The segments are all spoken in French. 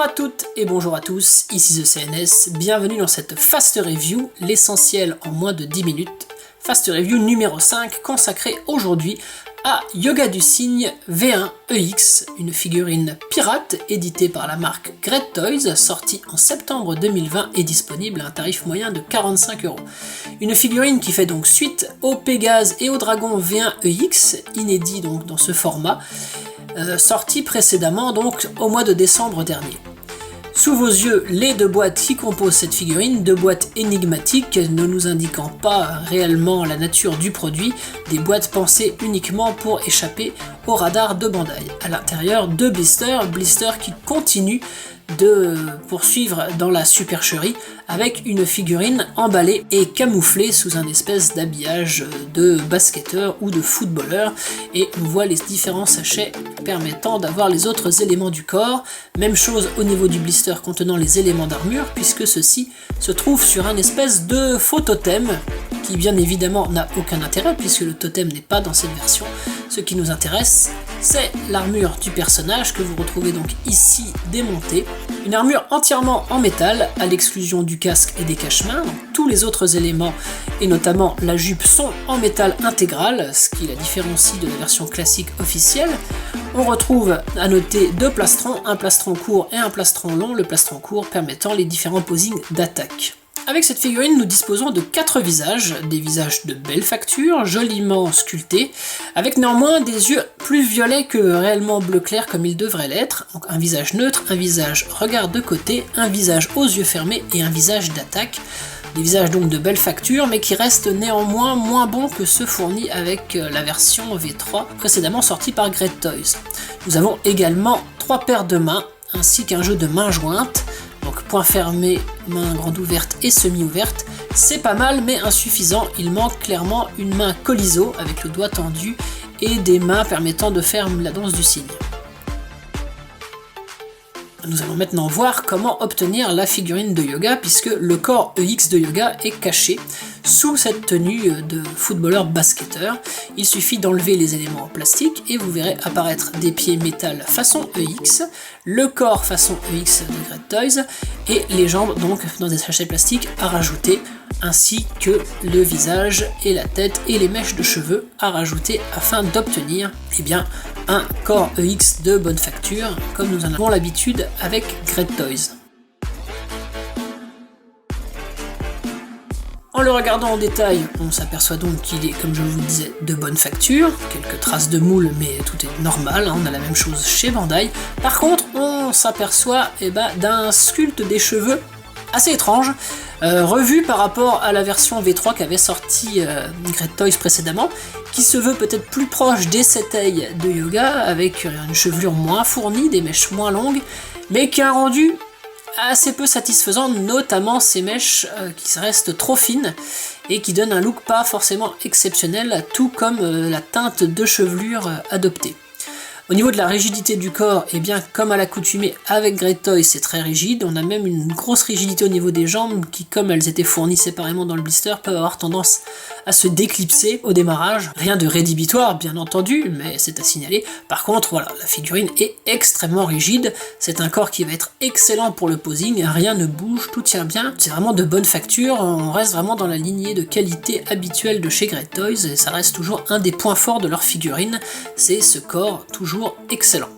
Bonjour à toutes et bonjour à tous, ici The CNS, bienvenue dans cette Fast Review, l'essentiel en moins de 10 minutes. Fast Review numéro 5 consacrée aujourd'hui à Yoga du Cygne V1 EX, une figurine pirate éditée par la marque Great Toys, sortie en septembre 2020 et disponible à un tarif moyen de 45€. Une figurine qui fait donc suite au Pégase et au Dragon V1 EX, inédit donc dans ce format, sorti précédemment donc au mois de décembre dernier. Sous vos yeux, les deux boîtes qui composent cette figurine, deux boîtes énigmatiques ne nous indiquant pas réellement la nature du produit, des boîtes pensées uniquement pour échapper au radar de Bandai. À l'intérieur, deux blisters qui continuent de poursuivre dans la supercherie avec une figurine emballée et camouflée sous un espèce d'habillage de basketteur ou de footballeur, et on voit les différents sachets permettant d'avoir les autres éléments du corps. Même chose au niveau du blister contenant les éléments d'armure, puisque ceci se trouve sur un espèce de faux totem qui bien évidemment n'a aucun intérêt puisque le totem n'est pas dans cette version. Ce qui nous intéresse, c'est l'armure du personnage que vous retrouvez donc ici démontée. Une armure entièrement en métal, à l'exclusion du casque et des cache-mains. Tous les autres éléments, et notamment la jupe, sont en métal intégral, ce qui la différencie de la version classique officielle. On retrouve à noter deux plastrons, un plastron court et un plastron long, le plastron court permettant les différents posings d'attaque. Avec cette figurine, nous disposons de 4 visages, des visages de belle facture, joliment sculptés, avec néanmoins des yeux plus violets que réellement bleu clair comme ils devraient l'être. Donc un visage neutre, un visage regard de côté, un visage aux yeux fermés et un visage d'attaque. Des visages donc de belle facture, mais qui restent néanmoins moins bons que ceux fournis avec la version V3 précédemment sortie par Great Toys. Nous avons également 3 paires de mains, ainsi qu'un jeu de mains jointes. Donc point fermé, main grande ouverte et semi-ouverte, c'est pas mal mais insuffisant, il manque clairement une main Coliseau avec le doigt tendu et des mains permettant de faire la danse du cygne. Nous allons maintenant voir comment obtenir la figurine de yoga puisque le corps EX de yoga est caché sous cette tenue de footballeur basketteur. Il suffit d'enlever les éléments en plastique et vous verrez apparaître des pieds métal façon EX, le corps façon EX de Great Toys et les jambes donc dans des sachets plastiques à rajouter, ainsi que le visage et la tête et les mèches de cheveux à rajouter afin d'obtenir un corps EX de bonne facture comme nous en avons l'habitude avec Great Toys. En le regardant en détail, on s'aperçoit donc qu'il est, comme je vous le disais, de bonne facture, quelques traces de moule, mais tout est normal, on a la même chose chez Bandai. Par contre, on s'aperçoit d'un sculpte des cheveux assez étrange, revu par rapport à la version V3 qu'avait sorti Great Toys précédemment, qui se veut peut-être plus proche des Setei de yoga, avec une chevelure moins fournie, des mèches moins longues, mais qui a un rendu assez peu satisfaisant, notamment ces mèches qui restent trop fines et qui donnent un look pas forcément exceptionnel, tout comme la teinte de chevelure adoptée. Au niveau de la rigidité du corps, comme à l'accoutumée avec Great Toys, c'est très rigide. On a même une grosse rigidité au niveau des jambes qui, comme elles étaient fournies séparément dans le blister, peuvent avoir tendance à se déclipser au démarrage. Rien de rédhibitoire, bien entendu, mais c'est à signaler. Par contre, voilà, la figurine est extrêmement rigide. C'est un corps qui va être excellent pour le posing. Rien ne bouge, tout tient bien. C'est vraiment de bonne facture. On reste vraiment dans la lignée de qualité habituelle de chez Great Toys et ça reste toujours un des points forts de leur figurine. C'est ce corps toujours excellent.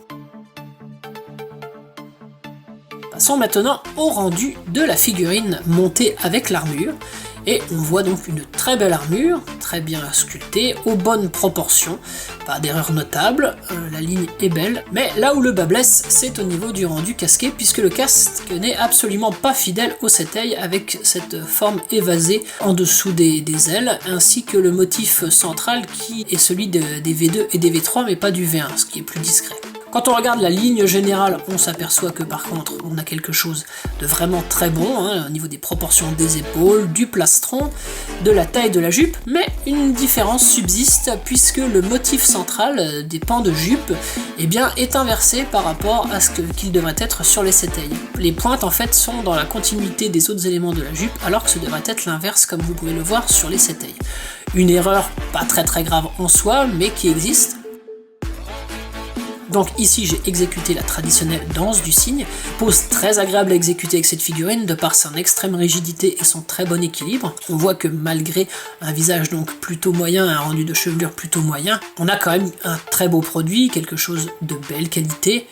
Passons maintenant au rendu de la figurine montée avec l'armure. Et on voit donc une très belle armure, très bien sculptée, aux bonnes proportions, pas d'erreur notable, la ligne est belle, mais là où le bas blesse, c'est au niveau du rendu casqué, puisque le casque n'est absolument pas fidèle au Setei, avec cette forme évasée en dessous des ailes, ainsi que le motif central qui est celui des V2 et des V3, mais pas du V1, ce qui est plus discret. Quand on regarde la ligne générale, on s'aperçoit que par contre, on a quelque chose de vraiment très bon, au niveau des proportions des épaules, du plastron, de la taille de la jupe, mais une différence subsiste puisque le motif central des pans de jupe est inversé par rapport à ce qu'il devrait être sur les Setei. Les pointes en fait sont dans la continuité des autres éléments de la jupe, alors que ce devrait être l'inverse comme vous pouvez le voir sur les Setei. Une erreur pas très grave en soi, mais qui existe. Donc ici j'ai exécuté la traditionnelle danse du cygne, pose très agréable à exécuter avec cette figurine de par son extrême rigidité et son très bon équilibre. On voit que malgré un visage donc plutôt moyen, un rendu de chevelure plutôt moyen, on a quand même un très beau produit, quelque chose de belle qualité.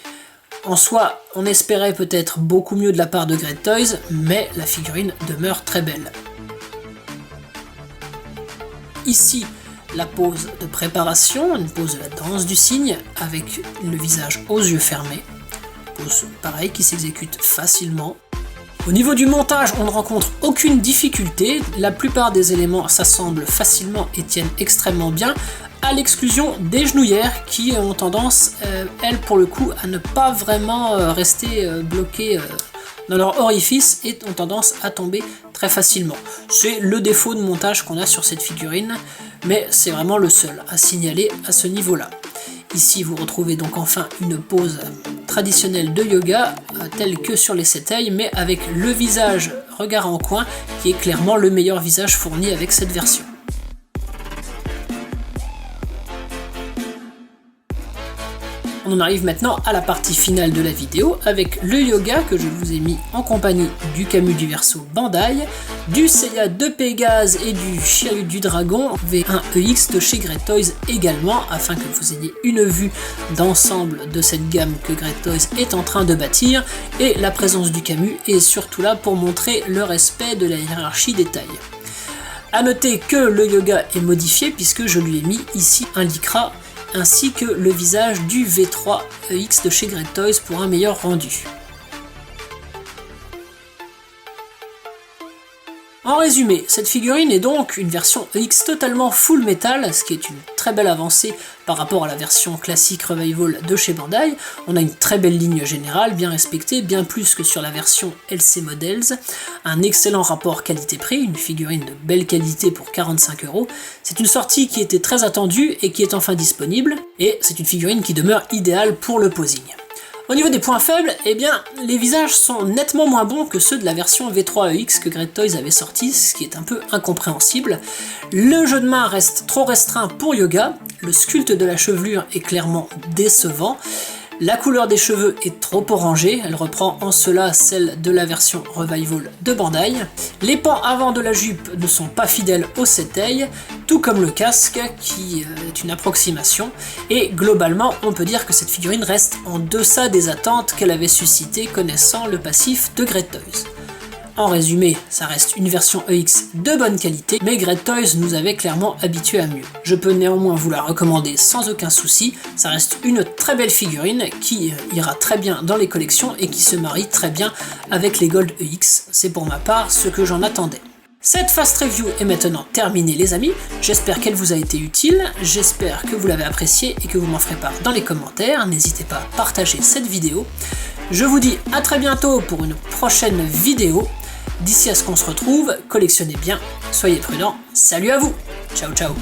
En soi, on espérait peut-être beaucoup mieux de la part de Great Toys, mais la figurine demeure très belle. Ici, la pose de préparation, une pose de la danse du cygne, avec le visage aux yeux fermés. Pose pareil qui s'exécute facilement. Au niveau du montage, on ne rencontre aucune difficulté, la plupart des éléments s'assemblent facilement et tiennent extrêmement bien, à l'exclusion des genouillères qui ont tendance, elles pour le coup, à ne pas vraiment rester bloquées dans leur orifice et ont tendance à tomber très facilement. C'est le défaut de montage qu'on a sur cette figurine, mais c'est vraiment le seul à signaler à ce niveau-là. Ici, vous retrouvez donc enfin une pose traditionnelle de yoga, telle que sur les Setei, mais avec le visage regard en coin, qui est clairement le meilleur visage fourni avec cette version. On en arrive maintenant à la partie finale de la vidéo avec le yoga que je vous ai mis en compagnie du Camus du Verseau Bandai, du Seiya de Pégase et du Shiryu du Dragon V1EX de chez Great Toys également, afin que vous ayez une vue d'ensemble de cette gamme que Great Toys est en train de bâtir, et la présence du Camus est surtout là pour montrer le respect de la hiérarchie des tailles. A noter que le yoga est modifié puisque je lui ai mis ici un lycra ainsi que le visage du V3EX de chez Great Toys pour un meilleur rendu. En résumé, cette figurine est donc une version EX totalement full metal, ce qui est une très belle avancée par rapport à la version classique Revival de chez Bandai. On a une très belle ligne générale, bien respectée, bien plus que sur la version LC Models. Un excellent rapport qualité-prix, une figurine de belle qualité pour 45 €. C'est une sortie qui était très attendue et qui est enfin disponible, et c'est une figurine qui demeure idéale pour le posing. Au niveau des points faibles, eh bien, les visages sont nettement moins bons que ceux de la version V3EX que Great Toys avait sorti, ce qui est un peu incompréhensible. Le jeu de main reste trop restreint pour Yoga, le sculpte de la chevelure est clairement décevant, la couleur des cheveux est trop orangée, elle reprend en cela celle de la version Revival de Bandai. Les pans avant de la jupe ne sont pas fidèles au Setei, tout comme le casque qui est une approximation, et globalement on peut dire que cette figurine reste en deçà des attentes qu'elle avait suscitées connaissant le passif de Great Toys. En résumé, ça reste une version EX de bonne qualité, mais Great Toys nous avait clairement habitués à mieux. Je peux néanmoins vous la recommander sans aucun souci, ça reste une très belle figurine qui ira très bien dans les collections et qui se marie très bien avec les Gold EX, c'est pour ma part ce que j'en attendais. Cette fast review est maintenant terminée les amis, j'espère qu'elle vous a été utile, j'espère que vous l'avez appréciée et que vous m'en ferez part dans les commentaires, n'hésitez pas à partager cette vidéo. Je vous dis à très bientôt pour une prochaine vidéo. D'ici à ce qu'on se retrouve, collectionnez bien, soyez prudents, salut à vous, ciao ciao.